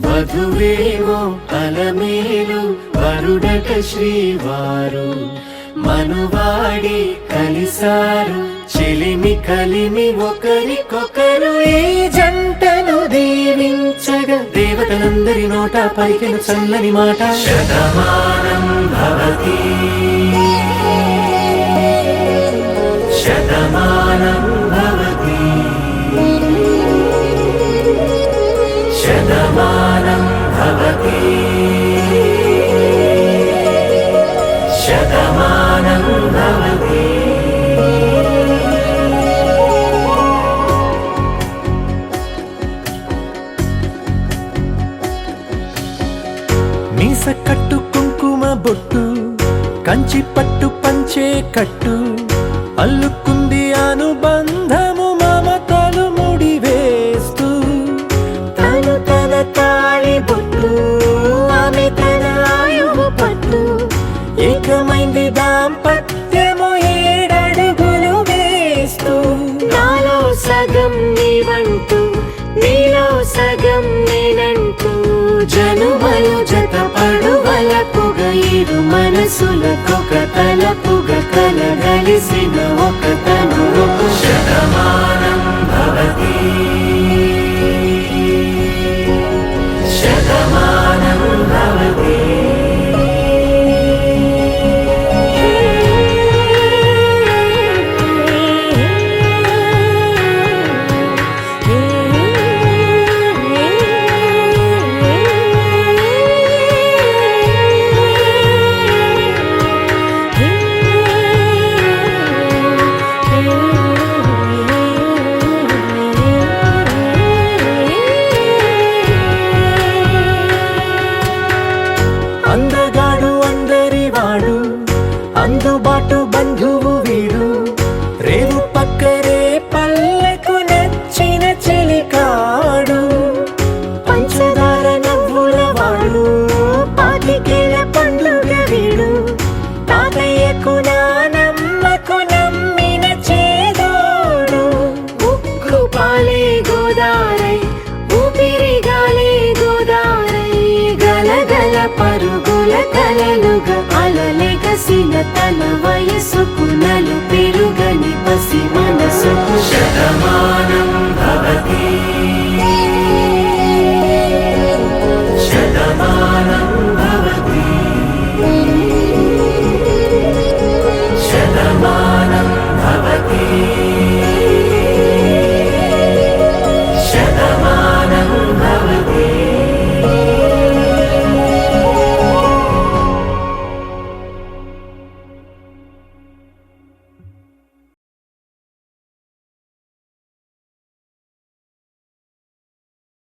వధువేమో అలమేలు వరుడట శ్రీవారు మనువాడి కలిసారు చెలిమి కలిమి ఒకరికొకరు ఈ జంటను దీవించగా దేవతలందరి నోట పలికిన చల్లని మాట శతమానం భవతి శతమానం భవతి శతమానం భవతి శతమానం భవతి. మీస కట్టు కుంకుమ బొట్టు కంచి పట్టు పంచే కట్టు అల్లుకుంది అనుబంధము మమతలు ముడివేస్తూ తను తన తాళి బొట్టు ఆమె తన ఆయువు పట్టు ఏకమైంది దాంపత్యము 7 అడుగులు వేస్తూ నాలో సగం నీవంటూ నీలో సగం నేనంటూ జనుమలు జత పడువలపుగ ఇరు మనసులకొక తలపుగ కలగలిసిన ఒక తను శతమానం భవతి శతమానం భవతి. అందగాడు అందరివాడు అందుబాటు బంధువు వీడు రేవు పక్కరే పల్లెకు నచ్చిన చెలికాడు పంచదార నవ్వుల వాడు పాతికేల పండుగ వీడు తాతయ్యకు నానమ్మకు నమ్మిన చేదోడు ఉక్కు పాలే గోదారై ఊపిరిగాలే గోదారై గలగల పరుగుల కలలుగా అలలెగసిన తన వయసుకు నలు పెరుగని పసి మనసుకు శతమానం భవతి